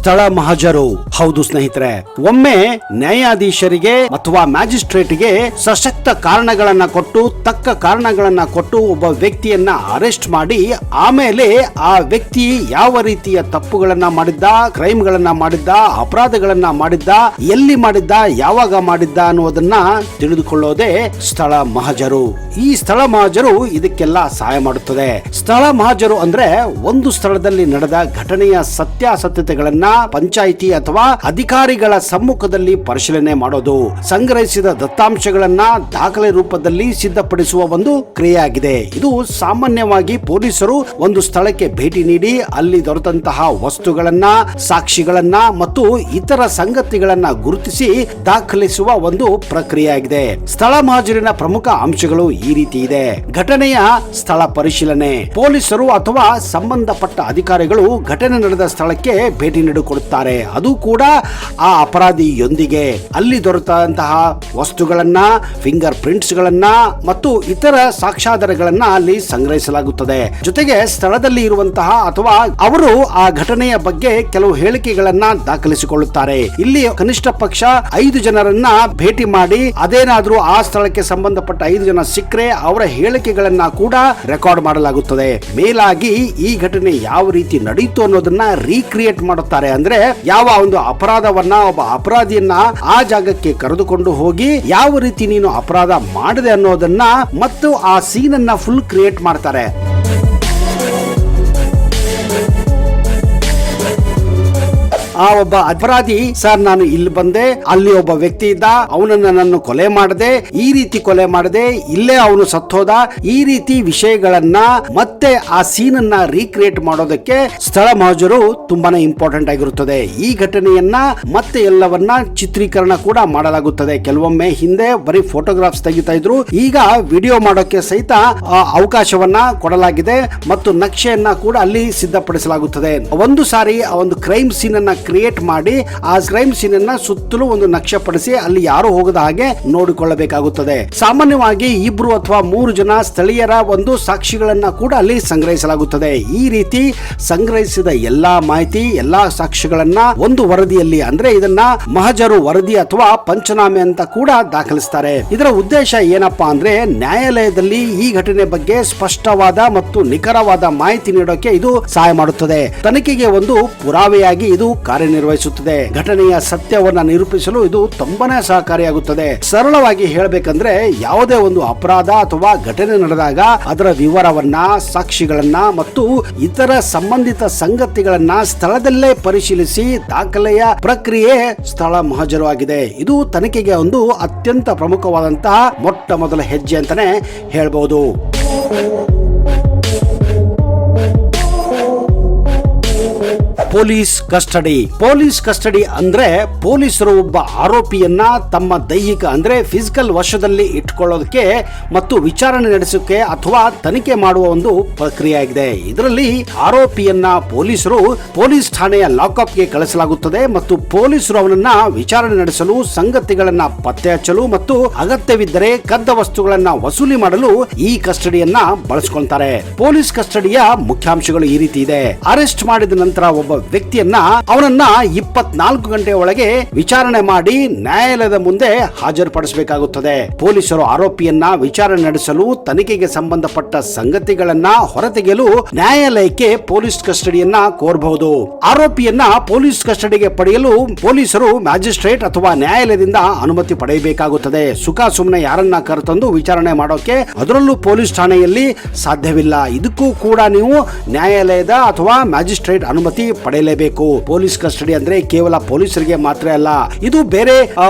ಸ್ಥಳ ಮಹಜರು. ಹೌದು ಸ್ನೇಹಿತರೆ, ಒಮ್ಮೆ ನ್ಯಾಯಾಧೀಶರಿಗೆ ಅಥವಾ ಮ್ಯಾಜಿಸ್ಟ್ರೇಟ್ಗೆ ಸಶಕ್ತ ಕಾರಣಗಳನ್ನ ಕೊಟ್ಟು ತಕ್ಕ ಕಾರಣಗಳನ್ನ ಕೊಟ್ಟು ಒಬ್ಬ ವ್ಯಕ್ತಿಯನ್ನ ಅರೆಸ್ಟ್ ಮಾಡಿ ಆಮೇಲೆ ಆ ವ್ಯಕ್ತಿ ಯಾವ ರೀತಿಯ ತಪ್ಪುಗಳನ್ನ ಮಾಡಿದ್ದ, ಕ್ರೈಮ್ಗಳನ್ನ ಮಾಡಿದ್ದ, ಅಪರಾಧಗಳನ್ನ ಮಾಡಿದ್ದ, ಎಲ್ಲಿ ಮಾಡಿದ್ದ, ಯಾವಾಗ ಮಾಡಿದ್ದ ಅನ್ನೋದನ್ನ ತಿಳಿದುಕೊಳ್ಳೋದೇ ಸ್ಥಳ ಮಹಜರು. ಈ ಸ್ಥಳ ಮಹಜರು ಇದಕ್ಕೆಲ್ಲ ಸಹಾಯ ಮಾಡುತ್ತದೆ. ಸ್ಥಳ ಮಹಜರು ಅಂದ್ರೆ ಒಂದು ಸ್ಥಳದಲ್ಲಿ ನಡೆದ ಘಟನೆಯ ಸತ್ಯಾಸತ್ಯತೆಗಳನ್ನ ಪಂಚಾಯಿತಿ ಅಥವಾ ಅಧಿಕಾರಿಗಳ ಸಮ್ಮುಖದಲ್ಲಿ ಪರಿಶೀಲನೆ ಮಾಡೋದು, ಸಂಗ್ರಹಿಸಿದ ದತ್ತಾಂಶಗಳನ್ನ ದಾಖಲೆ ರೂಪದಲ್ಲಿ ಸಿದ್ಧಪಡಿಸುವ ಒಂದು ಕ್ರಿಯೆಯಾಗಿದೆ. ಇದು ಸಾಮಾನ್ಯವಾಗಿ ಪೊಲೀಸರು ಒಂದು ಸ್ಥಳಕ್ಕೆ ಭೇಟಿ ನೀಡಿ ಅಲ್ಲಿ ದೊರೆತಂತಹ ವಸ್ತುಗಳನ್ನ, ಸಾಕ್ಷಿಗಳನ್ನ ಮತ್ತು ಇತರ ಸಂಗತಿಗಳನ್ನ ಗುರುತಿಸಿ ದಾಖಲಿಸುವ ಒಂದು ಪ್ರಕ್ರಿಯೆಯಾಗಿದೆ. ಸ್ಥಳ ಮಹಜರಿನ ಪ್ರಮುಖ ಅಂಶಗಳು ಈ ರೀತಿ ಇದೆ. ಘಟನೆಯ ಸ್ಥಳ ಪರಿಶೀಲನೆ. ಪೊಲೀಸರು ಅಥವಾ ಸಂಬಂಧಪಟ್ಟ ಅಧಿಕಾರಿಗಳು ಘಟನೆ ನಡೆದ ಸ್ಥಳಕ್ಕೆ ಭೇಟಿ ನೀಡಿಕೊಡುತ್ತಾರೆ. ಅದು ಕೂಡ ಆ ಅಪರಾಧಿಯೊಂದಿಗೆ ಅಲ್ಲಿ ದೊರೆತಂತಹ ವಸ್ತುಗಳನ್ನ, ಫಿಂಗರ್ ಪ್ರಿಂಟ್ಸ್ ಗಳನ್ನ ಮತ್ತು ಇತರ ಸಾಕ್ಷ್ಯಾಧಾರಗಳನ್ನ ಅಲ್ಲಿ ಸಂಗ್ರಹಿಸಲಾಗುತ್ತದೆ. ಜೊತೆಗೆ ಸ್ಥಳದಲ್ಲಿ ಇರುವಂತಹ ಅಥವಾ ಅವರು ಆ ಘಟನೆಯ ಬಗ್ಗೆ ಕೆಲವು ಹೇಳಿಕೆಗಳನ್ನ ದಾಖಲಿಸಿಕೊಳ್ಳುತ್ತಾರೆ. ಇಲ್ಲಿ ಕನಿಷ್ಠ ಪಕ್ಷ 5 ಜನರನ್ನ ಭೇಟಿ ಮಾಡಿ ಅದೇನಾದ್ರೂ ಆ ಸ್ಥಳಕ್ಕೆ ಸಂಬಂಧಪಟ್ಟ 5 ಜನ ಸಿಕ್ಕರೆ ಅವರ ಹೇಳಿಕೆಗಳನ್ನ ಕೂಡ ರೆಕಾರ್ಡ್ ಮಾಡಲಾಗುತ್ತದೆ. ಮೇಲಾಗಿ ಈ ಘಟನೆ ಯಾವ ರೀತಿ ನಡೆಯಿತು ಅನ್ನೋದನ್ನ ರೀಕ್ರಿಯೇಟ್ ಮಾಡುತ್ತಾರೆ. ಅಂದ್ರೆ ಯಾವ ಒಂದು ಅಪರಾಧವನ್ನ ಒಬ್ಬ ಅಪರಾಧಿಯನ್ನ ಆ ಜಾಗಕ್ಕೆ ಕರೆದುಕೊಂಡು ಹೋಗಿ ಯಾವ ರೀತಿ ನೀನು ಅಪರಾಧ ಮಾಡಿದೆ ಅನ್ನೋದನ್ನ ಮತ್ತು ಆ ಸೀನ್ ಅನ್ನ ಫುಲ್ ಕ್ರಿಯೇಟ್ ಮಾಡ್ತಾರೆ. ಆ ಒಬ್ಬ ಅಪರಾಧಿ, ಸರ್ ನಾನು ಇಲ್ಲಿ ಬಂದೆ, ಅಲ್ಲಿ ಒಬ್ಬ ವ್ಯಕ್ತಿ ಇದ್ದ, ಅವನನ್ನ ನಾನು ಕೊಲೆ ಮಾಡಿದೆ, ಈ ರೀತಿ ಕೊಲೆ ಮಾಡಿದೆ, ಇಲ್ಲೇ ಅವನು ಸತ್ತೋದ, ಈ ರೀತಿ ವಿಷಯಗಳನ್ನ ಮತ್ತೆ ಆ ಸೀನ್ ಅನ್ನ ರೀಕ್ರಿಯೇಟ್ ಮಾಡೋದಕ್ಕೆ ಸ್ಥಳ ಮಹಜರು ತುಂಬಾನೇ ಇಂಪಾರ್ಟೆಂಟ್ ಆಗಿರುತ್ತದೆ. ಈ ಘಟನೆಯನ್ನ ಮತ್ತೆ ಎಲ್ಲವನ್ನ ಚಿತ್ರೀಕರಣ ಕೂಡ ಮಾಡಲಾಗುತ್ತದೆ. ಕೆಲವೊಮ್ಮೆ ಹಿಂದೆ ಬರೀ ಫೋಟೋಗ್ರಾಫ್ಸ್ ತೆಗಿತಾ ಇದ್ರು, ಈಗ ವಿಡಿಯೋ ಮಾಡೋಕೆ ಸಹಿತ ಅವಕಾಶವನ್ನ ಕೊಡಲಾಗಿದೆ ಮತ್ತು ನಕ್ಷೆಯನ್ನ ಕೂಡ ಅಲ್ಲಿ ಸಿದ್ಧಪಡಿಸಲಾಗುತ್ತದೆ. ಒಂದು ಸಾರಿ ಆ ಒಂದು ಕ್ರೈಮ್ ಸೀನ್ ಅನ್ನ ಕ್ರಿಯೇಟ್ ಮಾಡಿ ಆ ಕ್ರೈಮ್ ಸೀನ್ ಅನ್ನ ಸುತ್ತಲೂ ಒಂದು ನಕ್ಷೆ ಪಡಿಸಿ ಅಲ್ಲಿ ಯಾರು ಹೋಗದ ಹಾಗೆ ನೋಡಿಕೊಳ್ಳಬೇಕಾಗುತ್ತದೆ. ಸಾಮಾನ್ಯವಾಗಿ 2 ಅಥವಾ 3 ಜನ ಸ್ಥಳೀಯರ ಒಂದು ಸಾಕ್ಷಿಗಳನ್ನ ಕೂಡ ಅಲ್ಲಿ ಸಂಗ್ರಹಿಸಲಾಗುತ್ತದೆ. ಈ ರೀತಿ ಸಂಗ್ರಹಿಸಿದ ಎಲ್ಲಾ ಮಾಹಿತಿ, ಎಲ್ಲಾ ಸಾಕ್ಷ್ಯಗಳನ್ನ ಒಂದು ವರದಿಯಲ್ಲಿ, ಅಂದ್ರೆ ಇದನ್ನ ಮಹಜರು ವರದಿ ಅಥವಾ ಪಂಚನಾಮೆ ಅಂತ ಕೂಡ ದಾಖಲಿಸ್ತಾರೆ. ಇದರ ಉದ್ದೇಶ ಏನಪ್ಪಾ ಅಂದ್ರೆ ನ್ಯಾಯಾಲಯದಲ್ಲಿ ಈ ಘಟನೆ ಬಗ್ಗೆ ಸ್ಪಷ್ಟವಾದ ಮತ್ತು ನಿಖರವಾದ ಮಾಹಿತಿ ನೀಡೋಕೆ ಇದು ಸಹಾಯ ಮಾಡುತ್ತದೆ. ತನಿಖೆಗೆ ಒಂದು ಪುರಾವೆಯಾಗಿ ಇದು ಕಾರ್ಯನಿರ್ವಹಿಸುತ್ತದೆ. ಘಟನೆಯ ಸತ್ಯವನ್ನ ನಿರೂಪಿಸಲು ಇದು ತುಂಬಾನೇ ಸಹಕಾರಿಯಾಗುತ್ತದೆ. ಸರಳವಾಗಿ ಹೇಳಬೇಕಂದ್ರೆ ಯಾವುದೇ ಒಂದು ಅಪರಾಧ ಅಥವಾ ಘಟನೆ ನಡೆದಾಗ ಅದರ ವಿವರವನ್ನ, ಸಾಕ್ಷಿಗಳನ್ನ ಮತ್ತು ಇತರ ಸಂಬಂಧಿತ ಸಂಗತಿಗಳನ್ನ ಸ್ಥಳದಲ್ಲೇ ಪರಿಶೀಲಿಸಿ ದಾಖಲೆಯ ಪ್ರಕ್ರಿಯೆ ಸ್ಥಳ ಮಹಜರು ಆಗಿದೆ. ಇದು ತನಿಖೆಗೆ ಒಂದು ಅತ್ಯಂತ ಪ್ರಮುಖವಾದಂತಹ ಮೊಟ್ಟ ಮೊದಲ ಹೆಜ್ಜೆ ಅಂತಾನೆ ಹೇಳ್ಬಹುದು. Police custody. ಪೊಲೀಸ್ ಕಸ್ಟಡಿ ಅಂದ್ರೆ ಪೊಲೀಸರು ಒಬ್ಬ ಆರೋಪಿಯನ್ನ ತಮ್ಮ ದೈಹಿಕ ಅಂದ್ರೆ ಫಿಸಿಕಲ್ ವಶದಲ್ಲಿ ಇಟ್ಕೊಳ್ಳೋದಕ್ಕೆ ಮತ್ತು ವಿಚಾರಣೆ ನಡೆಸೋಕೆ ಅಥವಾ ತನಿಖೆ ಮಾಡುವ ಒಂದು ಪ್ರಕ್ರಿಯೆ ಆಗಿದೆ. ಇದರಲ್ಲಿ ಆರೋಪಿಯನ್ನ ಪೊಲೀಸರು ಪೊಲೀಸ್ ಠಾಣೆಯ ಲಾಕಪ್ಗೆ ಕಳಿಸಲಾಗುತ್ತದೆ ಮತ್ತು ಪೊಲೀಸರು ಅವನನ್ನ ವಿಚಾರಣೆ ನಡೆಸಲು, ಸಂಗತಿಗಳನ್ನ ಪತ್ತೆ ಹಚ್ಚಲು ಮತ್ತು ಅಗತ್ಯವಿದ್ದರೆ ಕದ್ದ ವಸ್ತುಗಳನ್ನ ವಸೂಲಿ ಮಾಡಲು ಈ ಕಸ್ಟಡಿಯನ್ನ ಬಳಸಿಕೊಳ್ತಾರೆ. ಪೊಲೀಸ್ ಕಸ್ಟಡಿಯ ಮುಖ್ಯಾಂಶಗಳು ಈ ರೀತಿ ಇದೆ. ಅರೆಸ್ಟ್ ಮಾಡಿದ ನಂತರ ಒಬ್ಬ ವ್ಯಕ್ತಿಯನ್ನ ಅವನನ್ನ 24 ಗಂಟೆ ಒಳಗೆ ವಿಚಾರಣೆ ಮಾಡಿ ನ್ಯಾಯಾಲಯದ ಮುಂದೆ ಹಾಜರುಪಡಿಸಬೇಕಾಗುತ್ತದೆ. ಪೊಲೀಸರು ಆರೋಪಿಯನ್ನ ವಿಚಾರಣೆ ನಡೆಸಲು, ತನಿಖೆಗೆ ಸಂಬಂಧಪಟ್ಟ ಸಂಗತಿಗಳನ್ನ ಹೊರತೆಗೆಯಲು ನ್ಯಾಯಾಲಯಕ್ಕೆ ಪೊಲೀಸ್ ಕಸ್ಟಡಿಯನ್ನ ಕೋರಬಹುದು. ಆರೋಪಿಯನ್ನ ಪೊಲೀಸ್ ಕಸ್ಟಡಿಗೆ ಪಡೆಯಲು ಪೊಲೀಸರು ಮ್ಯಾಜಿಸ್ಟ್ರೇಟ್ ಅಥವಾ ನ್ಯಾಯಾಲಯದಿಂದ ಅನುಮತಿ ಪಡೆಯಬೇಕಾಗುತ್ತದೆ. ಸುಖ ಸುಮ್ಮನೆ ಯಾರನ್ನ ಕರೆತಂದು ವಿಚಾರಣೆ ಮಾಡೋಕೆ ಅದರಲ್ಲೂ ಪೊಲೀಸ್ ಠಾಣೆಯಲ್ಲಿ ಸಾಧ್ಯವಿಲ್ಲ. ಇದಕ್ಕೂ ಕೂಡ ನೀವು ನ್ಯಾಯಾಲಯದ ಅಥವಾ ಮ್ಯಾಜಿಸ್ಟ್ರೇಟ್ ಅನುಮತಿ ಪಡೆಯಲೇಬೇಕು. ಪೊಲೀಸ್ ಕಸ್ಟಡಿ ಅಂದ್ರೆ ಕೇವಲ ಪೊಲೀಸರಿಗೆ ಮಾತ್ರ ಅಲ್ಲ, ಇದು ಬೇರೆ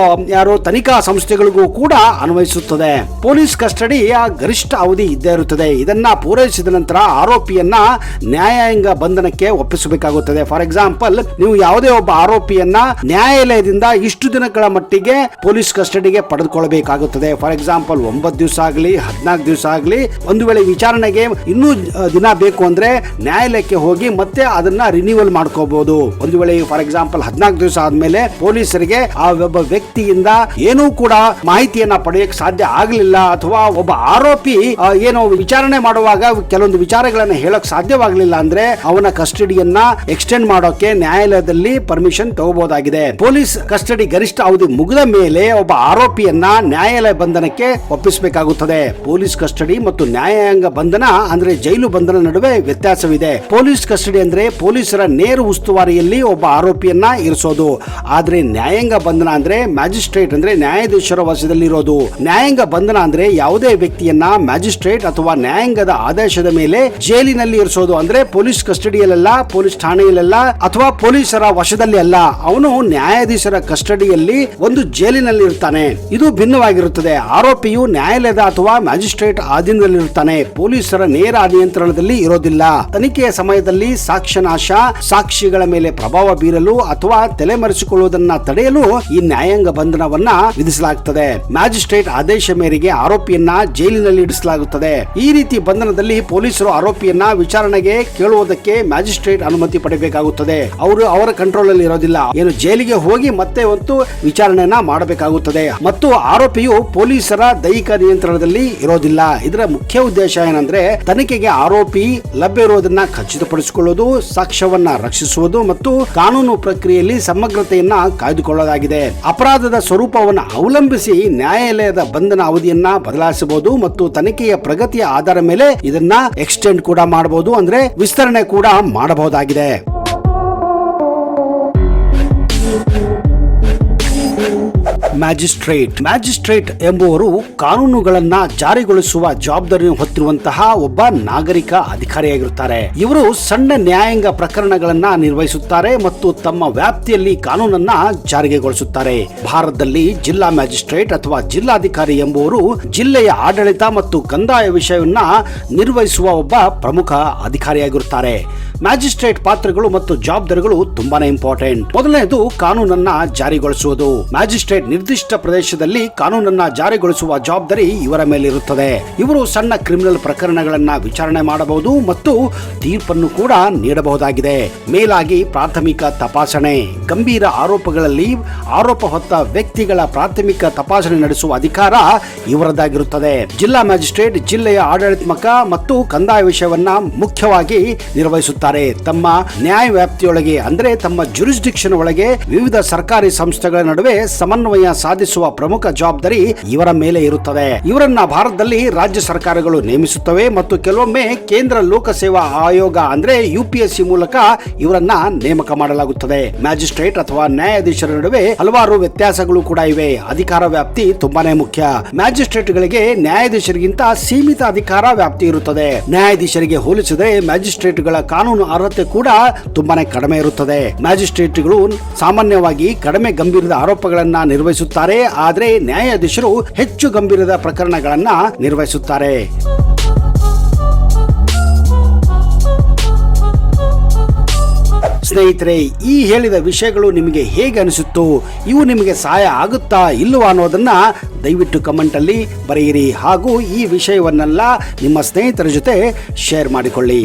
ಯಾರೋ ತನಿಖಾ ಸಂಸ್ಥೆಗಳಿಗೂ ಕೂಡ ಅನ್ವಯಿಸುತ್ತದೆ. ಪೊಲೀಸ್ ಕಸ್ಟಡಿಯ ಗರಿಷ್ಠ ಅವಧಿ ಇದ್ದೇ ಇರುತ್ತದೆ. ಇದನ್ನ ಪೂರೈಸಿದ ನಂತರ ಆರೋಪಿಯನ್ನ ನ್ಯಾಯಾಂಗ ಬಂಧನಕ್ಕೆ ಒಪ್ಪಿಸಬೇಕಾಗುತ್ತದೆ. ಫಾರ್ ಎಕ್ಸಾಂಪಲ್, ನೀವು ಯಾವುದೇ ಒಬ್ಬ ಆರೋಪಿಯನ್ನ ನ್ಯಾಯಾಲಯದಿಂದ ಇಷ್ಟು ದಿನಗಳ ಮಟ್ಟಿಗೆ ಪೊಲೀಸ್ ಕಸ್ಟಡಿಗೆ ಪಡೆದುಕೊಳ್ಳಬೇಕಾಗುತ್ತದೆ. ಫಾರ್ ಎಕ್ಸಾಂಪಲ್ 9 ದಿವಸ ಆಗಲಿ 14 ದಿವಸ ಆಗಲಿ, ಒಂದು ವೇಳೆ ವಿಚಾರಣೆಗೆ ಇನ್ನೂ ದಿನ ಬೇಕು ಅಂದ್ರೆ ನ್ಯಾಯಾಲಯಕ್ಕೆ ಹೋಗಿ ಮತ್ತೆ ಅದನ್ನ ರಿನ್ಯೂವಲ್ ಮಾಡ್ಕೋಬಹುದು. ಪಡ್ಕೋಬಹುದು. ಒಂದು ವೇಳೆ ಫಾರ್ ಎಕ್ಸಾಂಪಲ್ 14 ದಿವಸ ಆದ್ಮೇಲೆ ಪೊಲೀಸರಿಗೆ ಆ ಒಬ್ಬ ವ್ಯಕ್ತಿಯಿಂದ ಏನೂ ಕೂಡ ಮಾಹಿತಿಯನ್ನ ಪಡೆಯಕ್ಕೆ ಸಾಧ್ಯ ಆಗಲಿಲ್ಲ, ಅಥವಾ ಒಬ್ಬ ಆರೋಪಿ ಏನೋ ವಿಚಾರಣೆ ಮಾಡುವಾಗ ಕೆಲವೊಂದು ವಿಚಾರಗಳನ್ನ ಹೇಳಕ್ ಸಾಧ್ಯವಾಗಲಿಲ್ಲ ಅಂದ್ರೆ ಅವನ ಕಸ್ಟಡಿಯನ್ನ ಎಕ್ಸ್ಟೆಂಡ್ ಮಾಡೋಕೆ ನ್ಯಾಯಾಲಯದಲ್ಲಿ ಪರ್ಮಿಷನ್ ತಗೋಬಹುದಾಗಿದೆ. ಪೊಲೀಸ್ ಕಸ್ಟಡಿ ಗರಿಷ್ಠ ಅವಧಿ ಮುಗಿದ ಮೇಲೆ ಒಬ್ಬ ಆರೋಪಿಯನ್ನ ನ್ಯಾಯಾಲಯ ಬಂಧನಕ್ಕೆ ಒಪ್ಪಿಸಬೇಕಾಗುತ್ತದೆ. ಪೊಲೀಸ್ ಕಸ್ಟಡಿ ಮತ್ತು ನ್ಯಾಯಾಂಗ ಬಂಧನ ಅಂದ್ರೆ ಜೈಲು ಬಂಧನ ನಡುವೆ ವ್ಯತ್ಯಾಸವಿದೆ. ಪೊಲೀಸ್ ಕಸ್ಟಡಿ ಅಂದ್ರೆ ಪೊಲೀಸರ ನೇರ ಉಸ್ತುವಾರಿಯಲ್ಲಿ ಒಬ್ಬ ಆರೋಪಿಯನ್ನ ಇರಿಸೋದು. ಆದ್ರೆ ನ್ಯಾಯಾಂಗ ಬಂಧನ ಅಂದ್ರೆ ಮ್ಯಾಜಿಸ್ಟ್ರೇಟ್ ಅಂದ್ರೆ ನ್ಯಾಯಾಧೀಶರ ವಶದಲ್ಲಿರೋದು. ನ್ಯಾಯಾಂಗ ಬಂಧನ ಅಂದ್ರೆ ಯಾವುದೇ ವ್ಯಕ್ತಿಯನ್ನ ಮ್ಯಾಜಿಸ್ಟ್ರೇಟ್ ಅಥವಾ ನ್ಯಾಯಾಂಗದ ಆದೇಶದ ಮೇಲೆ ಜೈಲಿನಲ್ಲಿ ಇರಿಸೋದು. ಅಂದ್ರೆ ಪೊಲೀಸ್ ಕಸ್ಟಡಿಯಲ್ಲ, ಪೊಲೀಸ್ ಠಾಣೆಯಲ್ಲ ಅಥವಾ ಪೊಲೀಸರ ವಶದಲ್ಲಿ ಅಲ್ಲ, ಅವನು ನ್ಯಾಯಾಧೀಶರ ಕಸ್ಟಡಿಯಲ್ಲಿ ಒಂದು ಜೈಲಿನಲ್ಲಿ ಇರ್ತಾನೆ. ಇದು ಭಿನ್ನವಾಗಿರುತ್ತದೆ. ಆರೋಪಿಯು ನ್ಯಾಯಾಲಯದ ಅಥವಾ ಮ್ಯಾಜಿಸ್ಟ್ರೇಟ್ ಅಧೀನದಲ್ಲಿರುತ್ತಾನೆ, ಪೊಲೀಸರ ನೇರ ನಿಯಂತ್ರಣದಲ್ಲಿ ಇರೋದಿಲ್ಲ. ತನಿಖೆಯ ಸಮಯದಲ್ಲಿ ಸಾಕ್ಷ್ಯನಾಶ, ಸಾಕ್ಷಿಗಳ ಮೇಲೆ ಪ್ರಭಾವ ಬೀರಲು ಅಥವಾ ತಲೆಮರೆಸಿಕೊಳ್ಳುವುದನ್ನ ತಡೆಯಲು ಈ ನ್ಯಾಯಾಂಗ ಬಂಧನವನ್ನ ವಿಧಿಸಲಾಗುತ್ತದೆ. ಮ್ಯಾಜಿಸ್ಟ್ರೇಟ್ ಆದೇಶ ಮೇರೆಗೆ ಆರೋಪಿಯನ್ನ ಜೈಲಿನಲ್ಲಿ ಇಡಿಸಲಾಗುತ್ತದೆ. ಈ ರೀತಿ ಬಂಧನದಲ್ಲಿ ಪೊಲೀಸರು ಆರೋಪಿಯನ್ನ ವಿಚಾರಣೆಗೆ ಕೇಳುವುದಕ್ಕೆ ಮ್ಯಾಜಿಸ್ಟ್ರೇಟ್ ಅನುಮತಿ ಪಡೆಯಬೇಕಾಗುತ್ತದೆ. ಅವರು ಅವರ ಕಂಟ್ರೋಲ್ ಅಲ್ಲಿ ಇರೋದಿಲ್ಲ. ಏನು ಜೈಲಿಗೆ ಹೋಗಿ ಮತ್ತೆ ಒಂದು ವಿಚಾರಣೆಯನ್ನ ಮಾಡಬೇಕಾಗುತ್ತದೆ ಮತ್ತು ಆರೋಪಿಯು ಪೊಲೀಸರ ದೈಹಿಕ ನಿಯಂತ್ರಣದಲ್ಲಿ ಇರೋದಿಲ್ಲ. ಇದರ ಮುಖ್ಯ ಉದ್ದೇಶ ಏನಂದ್ರೆ ತನಿಖೆಗೆ ಆರೋಪಿ ಲಭ್ಯ ಇರುವುದನ್ನ ಖಚಿತಪಡಿಸಿಕೊಳ್ಳುವುದು, ಸಾಕ್ಷ್ಯವನ್ನ ರಕ್ಷಿಸುವುದು ಮತ್ತು ಕಾನೂನು ಪ್ರಕ್ರಿಯೆಯಲ್ಲಿ ಸಮಗ್ರತೆಯನ್ನ ಕಾಯ್ದುಕೊಳ್ಳೋದಾಗಿದೆ. ಅಪರಾಧದ ಸ್ವರೂಪವನ್ನು ಅವಲಂಬಿಸಿ ನ್ಯಾಯಾಲಯದ ಬಂಧನ ಅವಧಿಯನ್ನ ಬದಲಾಯಿಸಬಹುದು ಮತ್ತು ತನಿಖೆಯ ಪ್ರಗತಿಯ ಆಧಾರದ ಮೇಲೆ ಇದನ್ನ ಎಕ್ಸ್ಟೆಂಡ್ ಕೂಡ ಮಾಡಬಹುದು, ಅಂದ್ರೆ ವಿಸ್ತರಣೆ ಕೂಡ ಮಾಡಬಹುದಾಗಿದೆ. ಮ್ಯಾಜಿಸ್ಟ್ರೇಟ್ ಎಂಬುವರು ಕಾನೂನುಗಳನ್ನ ಜಾರಿಗೊಳಿಸುವ ಜವಾಬ್ದಾರಿ ಹೊತ್ತಿರುವಂತಹ ಒಬ್ಬ ನಾಗರಿಕ ಅಧಿಕಾರಿಯಾಗಿರುತ್ತಾರೆ. ಇವರು ಸಣ್ಣ ನ್ಯಾಯಾಂಗ ಪ್ರಕರಣಗಳನ್ನ ನಿರ್ವಹಿಸುತ್ತಾರೆ ಮತ್ತು ತಮ್ಮ ವ್ಯಾಪ್ತಿಯಲ್ಲಿ ಕಾನೂನನ್ನ ಜಾರಿಗೊಳಿಸುತ್ತಾರೆ. ಭಾರತದಲ್ಲಿ ಜಿಲ್ಲಾ ಮ್ಯಾಜಿಸ್ಟ್ರೇಟ್ ಅಥವಾ ಜಿಲ್ಲಾಧಿಕಾರಿ ಎಂಬುವರು ಜಿಲ್ಲೆಯ ಆಡಳಿತ ಮತ್ತು ಕಂದಾಯ ವಿಷಯವನ್ನ ನಿರ್ವಹಿಸುವ ಒಬ್ಬ ಪ್ರಮುಖ ಅಧಿಕಾರಿಯಾಗಿರುತ್ತಾರೆ. ಮ್ಯಾಜಿಸ್ಟ್ರೇಟ್ ಪಾತ್ರಗಳು ಮತ್ತು ಜವಾಬ್ದಾರಿಗಳು ತುಂಬಾನೇ ಇಂಪಾರ್ಟೆಂಟ್. ಮೊದಲನೇದು ಕಾನೂನನ್ನ ಜಾರಿಗೊಳಿಸುವುದು. ಮ್ಯಾಜಿಸ್ಟ್ರೇಟ್ ನಿರ್ದಿಷ್ಟ ಪ್ರದೇಶದಲ್ಲಿ ಕಾನೂನನ್ನ ಜಾರಿಗೊಳಿಸುವ ಜವಾಬ್ದಾರಿ ಇವರ ಮೇಲಿರುತ್ತದೆ. ಇವರು ಸಣ್ಣ ಕ್ರಿಮಿನಲ್ ಪ್ರಕರಣಗಳನ್ನ ವಿಚಾರಣೆ ಮಾಡಬಹುದು ಮತ್ತು ತೀರ್ಪನ್ನು ಕೂಡ ನೀಡಬಹುದಾಗಿದೆ. ಮೇಲಾಗಿ ಪ್ರಾಥಮಿಕ ತಪಾಸಣೆ. ಗಂಭೀರ ಆರೋಪಗಳಲ್ಲಿ ಆರೋಪ ಹೊತ್ತ ವ್ಯಕ್ತಿಗಳ ಪ್ರಾಥಮಿಕ ತಪಾಸಣೆ ನಡೆಸುವ ಅಧಿಕಾರ ಇವರದಾಗಿರುತ್ತದೆ. ಜಿಲ್ಲಾ ಮ್ಯಾಜಿಸ್ಟ್ರೇಟ್ ಜಿಲ್ಲೆಯ ಆಡಳಿತಾತ್ಮಕ ಮತ್ತು ಕಂದಾಯ ವಿಷಯವನ್ನ ಮುಖ್ಯವಾಗಿ ನಿರ್ವಹಿಸುತ್ತಾರೆ. ತಮ್ಮ ನ್ಯಾಯ ವ್ಯಾಪ್ತಿಯೊಳಗೆ ಅಂದ್ರೆ ತಮ್ಮ ಜುರಿಸ್ಡಿಕ್ಷನ್ ಒಳಗೆ ವಿವಿಧ ಸರ್ಕಾರಿ ಸಂಸ್ಥೆಗಳ ನಡುವೆ ಸಮನ್ವಯ ಸಾಧಿಸುವ ಪ್ರಮುಖ ಜವಾಬ್ದಾರಿ ಇವರ ಮೇಲೆ ಇರುತ್ತದೆ. ಇವರನ್ನ ಭಾರತದಲ್ಲಿ ರಾಜ್ಯ ಸರ್ಕಾರಗಳು ನೇಮಿಸುತ್ತವೆ ಮತ್ತು ಕೆಲವೊಮ್ಮೆ ಕೇಂದ್ರ ಲೋಕಸೇವಾ ಆಯೋಗ ಅಂದ್ರೆ UPSC ಮೂಲಕ ಇವರನ್ನ ನೇಮಕ ಮಾಡಲಾಗುತ್ತದೆ. ಮ್ಯಾಜಿಸ್ಟ್ರೇಟ್ ಅಥವಾ ನ್ಯಾಯಾಧೀಶರ ನಡುವೆ ಹಲವಾರು ವ್ಯತ್ಯಾಸಗಳು ಕೂಡ ಇವೆ. ಅಧಿಕಾರ ವ್ಯಾಪ್ತಿ ತುಂಬಾನೇ ಮುಖ್ಯ. ಮ್ಯಾಜಿಸ್ಟ್ರೇಟ್ಗಳಿಗೆ ನ್ಯಾಯಾಧೀಶರಿಗಿಂತ ಸೀಮಿತ ಅಧಿಕಾರ ವ್ಯಾಪ್ತಿ ಇರುತ್ತದೆ. ನ್ಯಾಯಾಧೀಶರಿಗೆ ಹೋಲಿಸಿದರೆ ಮ್ಯಾಜಿಸ್ಟ್ರೇಟ್ಗಳ ಕಾನೂನು ಅರ್ಹತೆ ಕೂಡ ತುಂಬಾನೇ ಕಡಿಮೆ ಇರುತ್ತದೆ. ಮ್ಯಾಜಿಸ್ಟ್ರೇಟ್ಗಳು ಸಾಮಾನ್ಯವಾಗಿ ಕಡಿಮೆ ಗಂಭೀರದ ಆರೋಪಗಳನ್ನ ನಿರ್ವಹಿಸುತ್ತಾರೆ, ಆದರೆ ನ್ಯಾಯಾಧೀಶರು ಹೆಚ್ಚು ಗಂಭೀರದ ಪ್ರಕರಣಗಳನ್ನ ನಿರ್ವಹಿಸುತ್ತಾರೆ. ಸ್ನೇಹಿತರೆ, ಈ ಹೇಳಿದ ವಿಷಯಗಳು ನಿಮಗೆ ಹೇಗೆ ಅನಿಸುತ್ತೋ, ಇವು ನಿಮಗೆ ಸಹಾಯ ಆಗುತ್ತಾ ಇಲ್ಲವಾ ಅನ್ನೋದನ್ನ ದಯವಿಟ್ಟು ಕಮೆಂಟ್ ಅಲ್ಲಿ ಬರೆಯಿರಿ ಹಾಗೂ ಈ ವಿಷಯವನ್ನೆಲ್ಲ ನಿಮ್ಮ ಸ್ನೇಹಿತರ ಜೊತೆ ಶೇರ್ ಮಾಡಿಕೊಳ್ಳಿ.